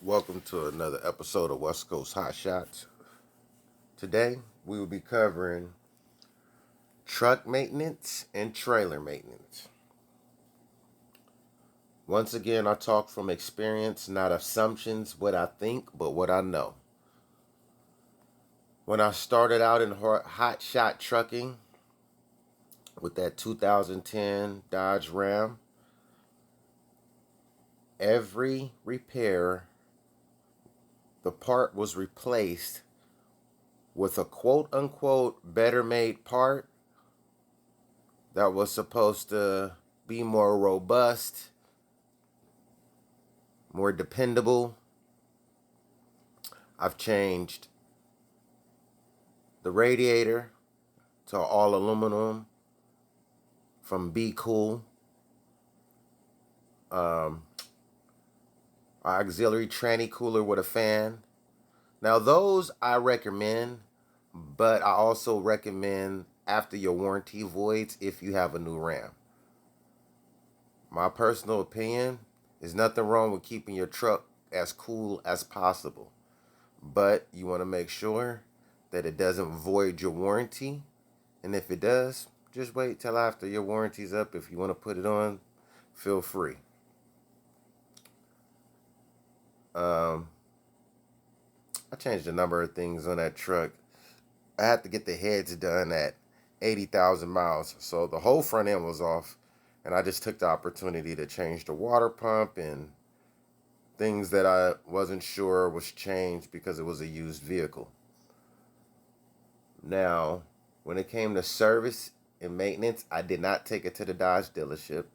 Welcome to another episode of West Coast Hot Shots. Today, we will be covering truck maintenance and trailer maintenance. Once again, I talk from experience, not assumptions, what I think, but what I know. When I started out in hot shot trucking with that 2010 Dodge Ram, every repair, the part was replaced with a quote unquote better made part that was supposed to be more robust, more dependable. I've changed the radiator to all aluminum from Be Cool. Auxiliary tranny cooler with a fan. Now those I recommend, but I also recommend after your warranty voids if you have a new Ram. My personal opinion is nothing wrong with keeping your truck as cool as possible, but you want to make sure that it doesn't void your warranty, and if it does, just wait till after your warranty's up. If you want to put it on, feel free. I changed a number of things on that truck. I had to get the heads done at 80,000 miles, so the whole front end was off, and I just took the opportunity to change the water pump and things that I wasn't sure was changed because it was a used vehicle. Now, when it came to service and maintenance, I did not take it to the Dodge dealership.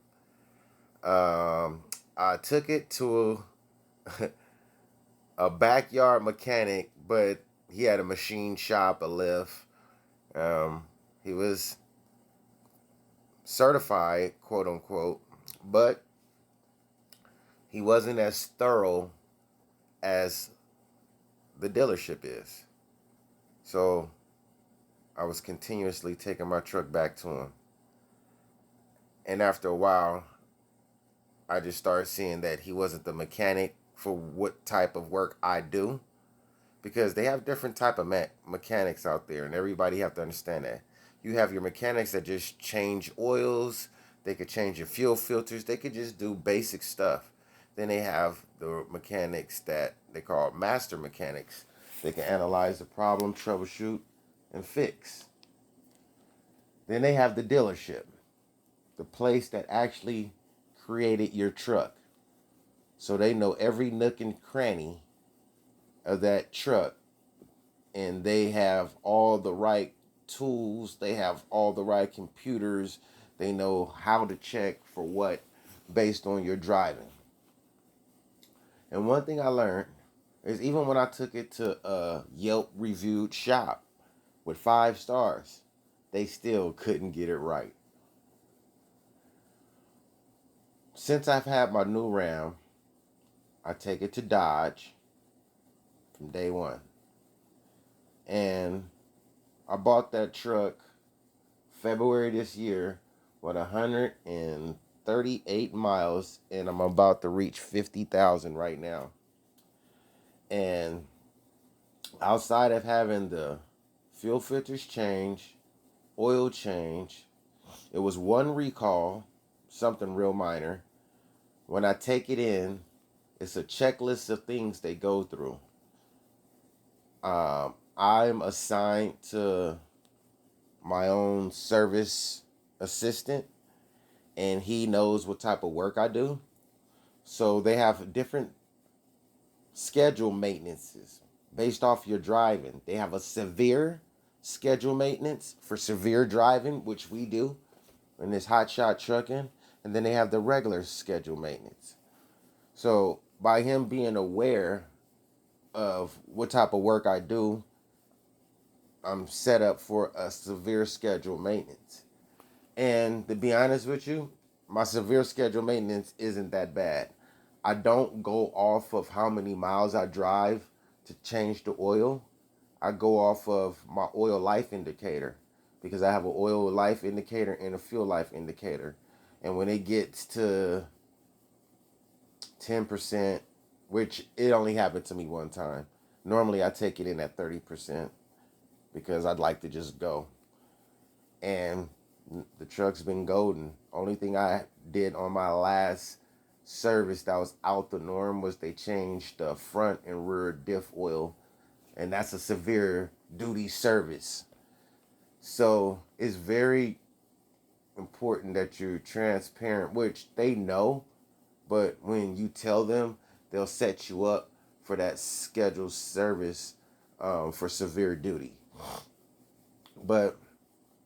I took it to a backyard mechanic, but he had a machine shop, a lift. He was certified, quote unquote, but he wasn't as thorough as the dealership is. So I was continuously taking my truck back to him. And after a while, I just started seeing that he wasn't the mechanic for what type of work I do, because they have different type of mechanics out there, and everybody have to understand that. You have your mechanics that just change oils, they could change your fuel filters, they could just do basic stuff. Then they have the mechanics that they call master mechanics. They can analyze the problem, troubleshoot, and fix. Then they have the dealership, the place that actually created your truck. So they know every nook and cranny of that truck, and they have all the right tools, they have all the right computers, they know how to check for what based on your driving. And one thing I learned is even when I took it to a Yelp reviewed shop with 5 stars, they still couldn't get it right. Since I've had my new Ram, I take it to Dodge from day one. And I bought that truck February this year with 138 miles, and I'm about to reach 50,000 right now. And outside of having the fuel filters change, oil change, it was one recall, something real minor. When I take it in, it's a checklist of things they go through. I'm assigned to my own service assistant, and he knows what type of work I do. So they have different schedule maintenances based off your driving. They have a severe schedule maintenance for severe driving, which we do in this hot shot trucking, and then they have the regular schedule maintenance. So by him being aware of what type of work I do, I'm set up for a severe schedule maintenance. And to be honest with you, my severe schedule maintenance isn't that bad. I don't go off of how many miles I drive to change the oil. I go off of my oil life indicator, because I have an oil life indicator and a fuel life indicator. And when it gets to 10%, which it only happened to me one time. Normally, I take it in at 30% because I'd like to just go. And the truck's been golden. Only thing I did on my last service that was out the norm was they changed the front and rear diff oil, and that's a severe duty service. So it's very important that you're transparent, which they know, but when you tell them, they'll set you up for that scheduled service for severe duty. But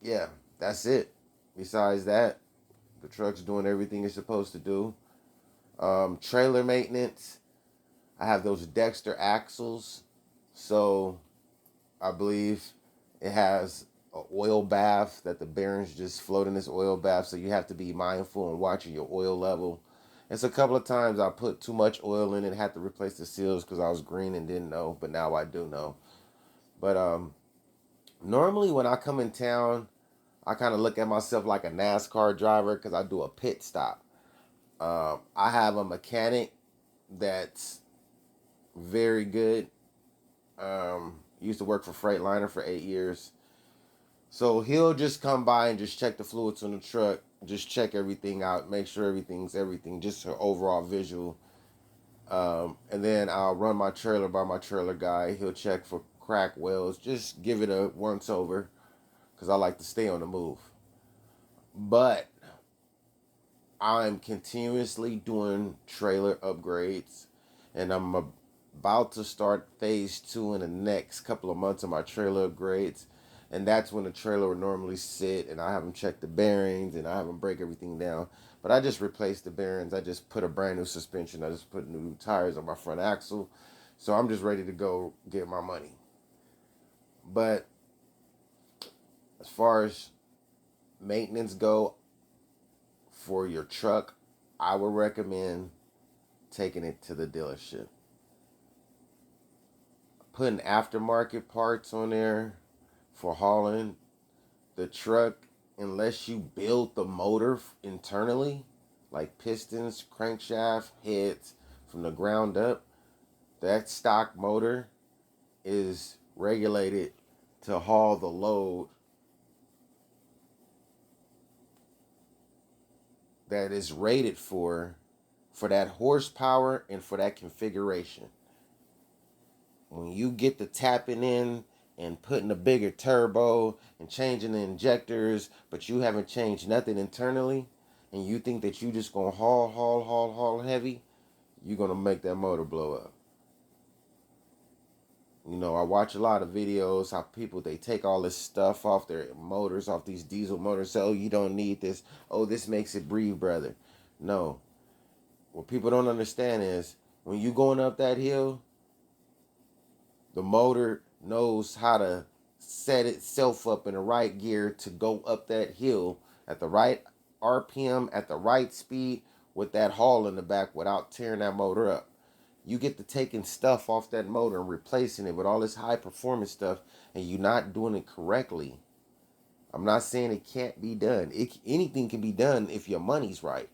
yeah, that's it. Besides that, the truck's doing everything it's supposed to do. Trailer maintenance, I have those Dexter axles, so I believe it has an oil bath that the bearings just float in this oil bath, so you have to be mindful and watching your oil level. It's a couple of times I put too much oil in it, had to replace the seals because I was green and didn't know, but now I do know. But normally when I come in town, I kind of look at myself like a NASCAR driver because I do a pit stop. I have a mechanic that's very good. Used to work for Freightliner for 8 years. So he'll just come by and just check the fluids on the truck, just check everything out, make sure everything's everything, just an overall visual. And then I'll run my trailer by my trailer guy. He'll check for crack wells, just give it a once over because I like to stay on the move. But I'm continuously doing trailer upgrades, and I'm about to start phase 2 in the next couple of months of my trailer upgrades. And that's when the trailer would normally sit, and I have them check the bearings, and I have them break everything down. But I just replaced the bearings. I just put a brand new suspension. I just put new tires on my front axle. So I'm just ready to go get my money. But as far as maintenance go for your truck, I would recommend taking it to the dealership. Putting aftermarket parts on there for hauling the truck, unless you build the motor internally, like pistons, crankshaft, heads from the ground up, that stock motor is regulated to haul the load that is rated for that horsepower and for that configuration. When you get to tapping in and putting a bigger turbo and changing the injectors, but you haven't changed nothing internally, and you think that you just gonna haul heavy, you're gonna make that motor blow up. You know, I watch a lot of videos how people, they take all this stuff off their motors, off these diesel motors, say, oh, you don't need this. Oh, this makes it breathe, brother. No. What people don't understand is when you going up that hill, the motor knows how to set itself up in the right gear to go up that hill at the right RPM, at the right speed, with that haul in the back without tearing that motor up. You get to taking stuff off that motor and replacing it with all this high performance stuff, and you're not doing it correctly. I'm not saying it can't be done. Anything can be done if your money's right.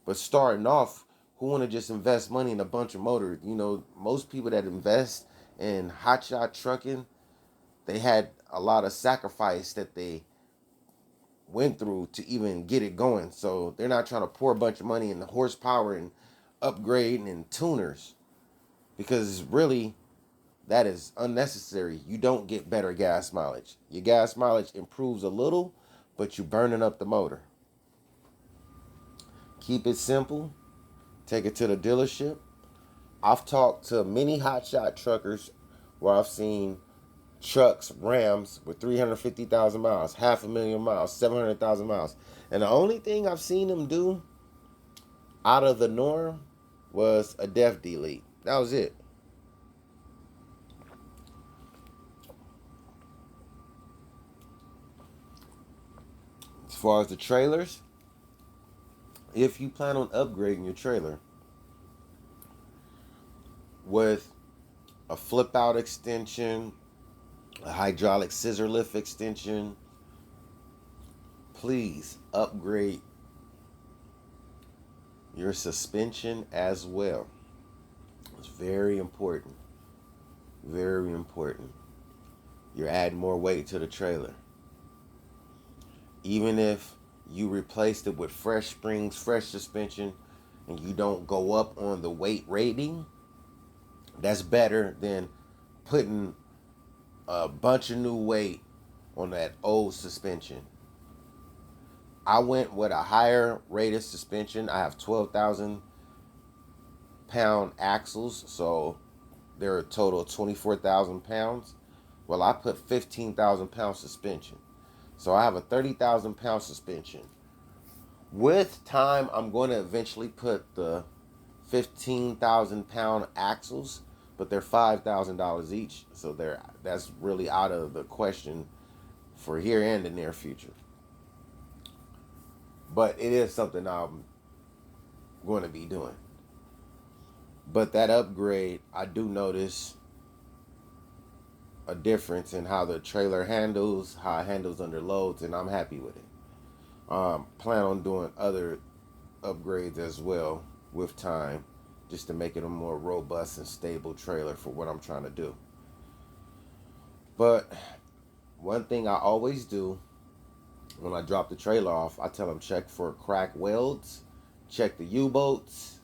But starting off, who want to just invest money in a bunch of motors? You know, most people that invest in hotshot trucking, they had a lot of sacrifice that they went through to even get it going. So they're not trying to pour a bunch of money in the horsepower and upgrading and tuners, because really that is unnecessary. You don't get better gas mileage. Your gas mileage improves a little, but you're burning up the motor. Keep it simple. Take it to the dealership. I've talked to many hotshot truckers where I've seen trucks, Rams, with 350,000 miles, 500,000 miles, 700,000 miles. And the only thing I've seen them do out of the norm was a def delete. That was it. As far as the trailers, if you plan on upgrading your trailer with a flip out extension, a hydraulic scissor lift extension, please upgrade your suspension as well. It's very important. Very important. You're adding more weight to the trailer. Even if you replaced it with fresh springs, fresh suspension, and you don't go up on the weight rating, that's better than putting a bunch of new weight on that old suspension. I went with a higher rated suspension. I have 12,000 pound axles, so they're a total of 24,000 pounds. Well, I put 15,000 pound suspension. So I have a 30,000 pound suspension. With time, I'm going to eventually put the 15,000 pound axles, but they're $5,000 each. So that's really out of the question for here and the near future. But it is something I'm going to be doing. But that upgrade, I do notice a difference in how the trailer handles, how it handles under loads, and I'm happy with it. Plan on doing other upgrades as well with time, just to make it a more robust and stable trailer for what I'm trying to do. But one thing I always do when I drop the trailer off, I tell them check for cracked welds, check the U-bolts,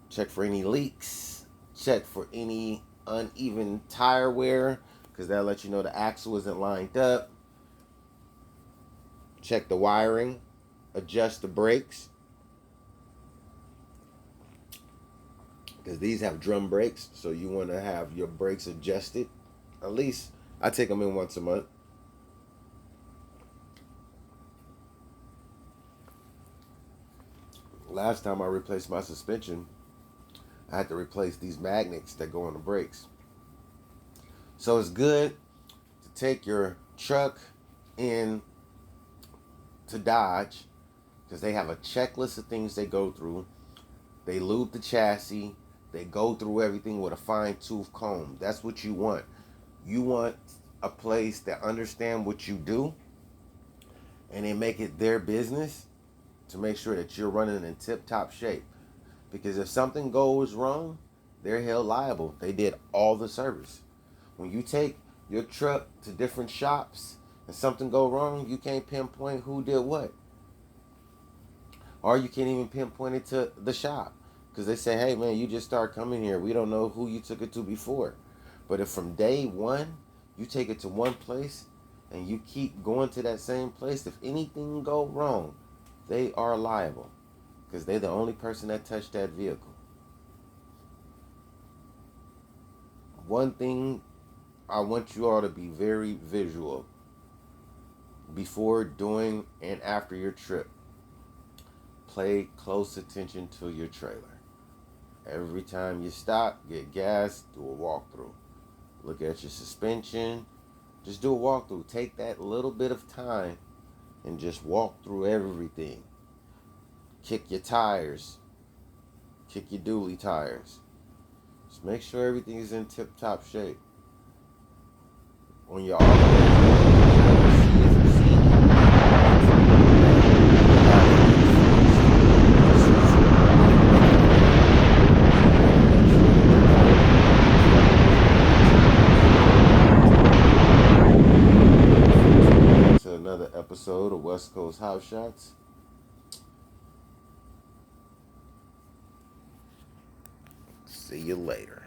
check for any leaks, check for any uneven tire wear, because that'll let you know the axle isn't lined up. Check the wiring, adjust the brakes, because these have drum brakes, so you want to have your brakes adjusted. At least I take them in once a month. Last time I replaced my suspension, I had to replace these magnets that go on the brakes. So it's good to take your truck in to Dodge, because they have a checklist of things they go through. They lube the chassis. They go through everything with a fine-tooth comb. That's what you want. You want a place that understands what you do, and they make it their business to make sure that you're running in tip-top shape. Because if something goes wrong, they're held liable. They did all the service. When you take your truck to different shops and something go wrong, you can't pinpoint who did what. Or you can't even pinpoint it to the shop, because they say, hey man, you just start coming here. We don't know who you took it to before. But if from day one, you take it to one place and you keep going to that same place, if anything go wrong, they are liable, because they're the only person that touched that vehicle. One thing I want you all to be very visual before, during, and after your trip. Pay close attention to your trailer. Every time you stop, get gas, do a walkthrough. Look at your suspension. Just do a walkthrough. Take that little bit of time and just walk through everything. Kick your tires. Kick your dually tires. Just make sure everything is in tip-top shape. On your another episode of West Coast House Shots. See you later.